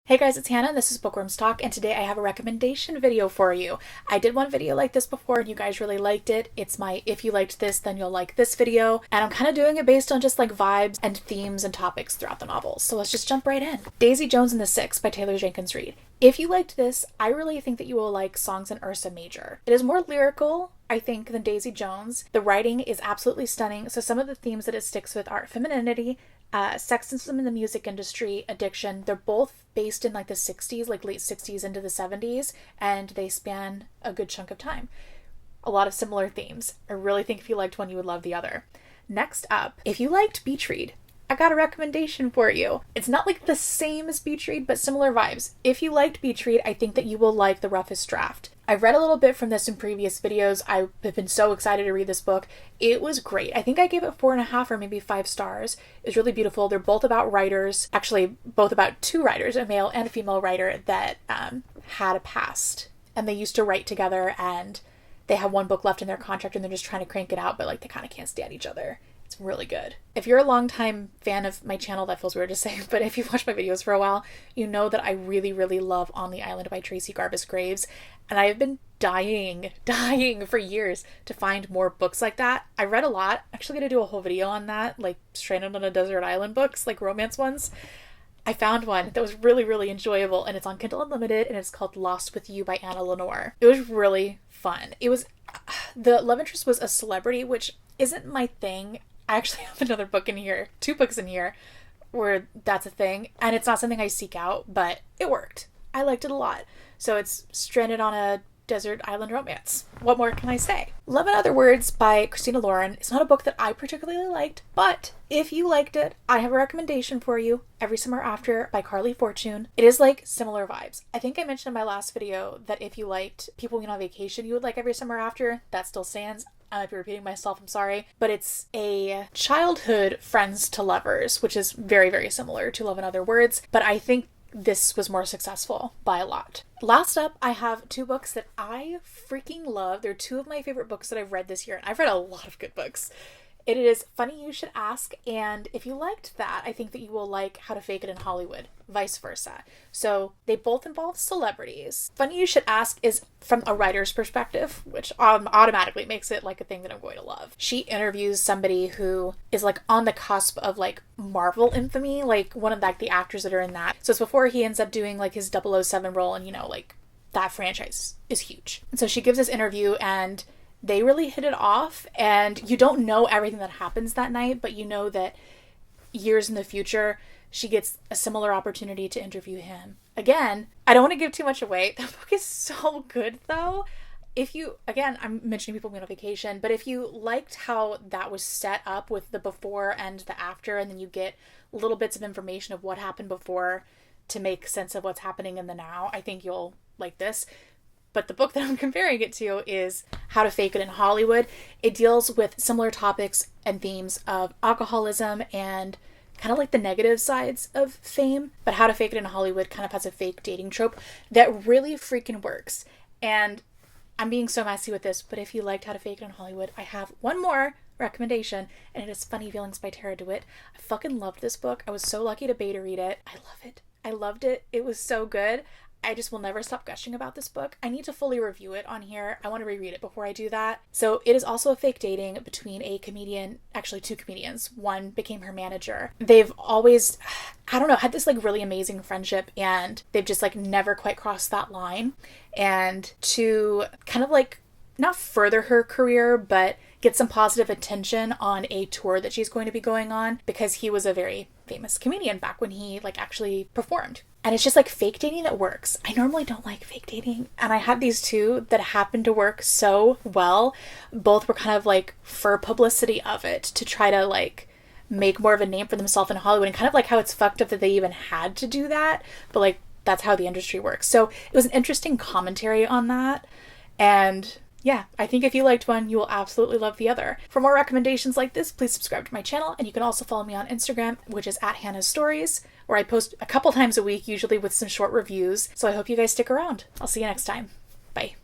Hey guys, it's Hannah and this is Bookworms Talk, and today I have a recommendation video for you. I did one video like this before and you guys really liked it. It's my if you liked this then you'll like this video, and I'm kind of doing it based on just like vibes and themes and topics throughout the novels. So let's just jump right in. Daisy Jones and the Six by Taylor Jenkins Reid. If you liked this, I really think that you will like Songs in Ursa Major. It is more lyrical, I think, than Daisy Jones. The writing is absolutely stunning, so some of the themes that it sticks with are femininity, sexism in the music industry, addiction. They're both based in like the 60s, like late 60s into the 70s, and they span a good chunk of time. A lot of similar themes. I really think if you liked one, you would love the other. Next up, if you liked Beach Read, I got a recommendation for you. It's not like the same as Beach Read, but similar vibes. If you liked Beach Read, I think that you will like The Roughest Draft. I've read a little bit from this in previous videos. I've been so excited to read this book. It was great. I think I gave it 4.5 or maybe 5 stars. It was really beautiful. They're both about writers, actually both about two writers, a male and a female writer that had a past. And they used to write together, and they have one book left in their contract and they're just trying to crank it out, but like they kind of can't stand each other. It's really good. If you're a longtime fan of my channel, that feels weird to say, but if you've watched my videos for a while, you know that I really, really love On the Island by Tracy Garbus Graves. And I have been dying for years to find more books like that. I read a lot. I'm actually going to do a whole video on that, like Stranded on a Desert Island books, like romance ones. I found one that was really, really enjoyable, and it's on Kindle Unlimited, and it's called Lost with You by Anna Lenore. It was really fun. The love interest was a celebrity, which isn't my thing. I actually have another book in here, 2 books in here, where that's a thing, and it's not something I seek out, but it worked. I liked it a lot. So it's Stranded on a Desert Island romance. What more can I say? Love in Other Words by Christina Lauren. It's not a book that I particularly liked, but if you liked it, I have a recommendation for you. Every Summer After by Carly Fortune. It is like similar vibes. I think I mentioned in my last video that if you liked People Went on Vacation, you would like Every Summer After. That still stands. I might be repeating myself, I'm sorry. But it's a childhood friends to lovers, which is very, very similar to Love in Other Words. But I think this was more successful by a lot. Last up, I have 2 books that I freaking love. They're 2 of my favorite books that I've read this year, and I've read a lot of good books. It is Funny You Should Ask, and if you liked that, I think that you will like How to Fake It in Hollywood, vice versa. So they both involve celebrities. Funny You Should Ask is from a writer's perspective, which automatically makes it like a thing that I'm going to love. She interviews somebody who is like on the cusp of like Marvel infamy, like one of like the actors that are in that. So it's before he ends up doing like his 007 role, and you know, like that franchise is huge. And so she gives this interview, and they really hit it off, and you don't know everything that happens that night, but you know that years in the future, she gets a similar opportunity to interview him again. I don't want to give too much away. The book is so good, though. If you, again, I'm mentioning People Went on Vacation, but if you liked how that was set up with the before and the after, and then you get little bits of information of what happened before to make sense of what's happening in the now, I think you'll like this. But the book that I'm comparing it to is How to Fake It in Hollywood. It deals with similar topics and themes of alcoholism and kind of like the negative sides of fame. But How to Fake It in Hollywood kind of has a fake dating trope that really freaking works. And I'm being so messy with this, but if you liked How to Fake It in Hollywood, I have one more recommendation, and it is Funny Feelings by Tara DeWitt. I fucking loved this book. I was so lucky to beta read it. I love it. I loved it. It was so good. I just will never stop gushing about this book. I need to fully review it on here. I want to reread it before I do that. So it is also a fake dating between a comedian, actually 2 comedians. One became her manager. They've always, I don't know, had this like really amazing friendship, and they've just like never quite crossed that line. And to kind of like not further her career, but get some positive attention on a tour that she's going to be going on, because he was a very famous comedian back when he like actually performed. And it's just like fake dating that works. I normally don't like fake dating, and I had these 2 that happened to work so well. Both were kind of like for publicity of it, to try to like make more of a name for themselves in Hollywood, and kind of like how it's fucked up that they even had to do that, but like that's how the industry works. So it was an interesting commentary on that, and yeah, I think if you liked one, you will absolutely love the other. For more recommendations like this, please subscribe to my channel, and you can also follow me on Instagram, which is @HannahsStories, where I post a couple times a week, usually with some short reviews. So I hope you guys stick around. I'll see you next time. Bye.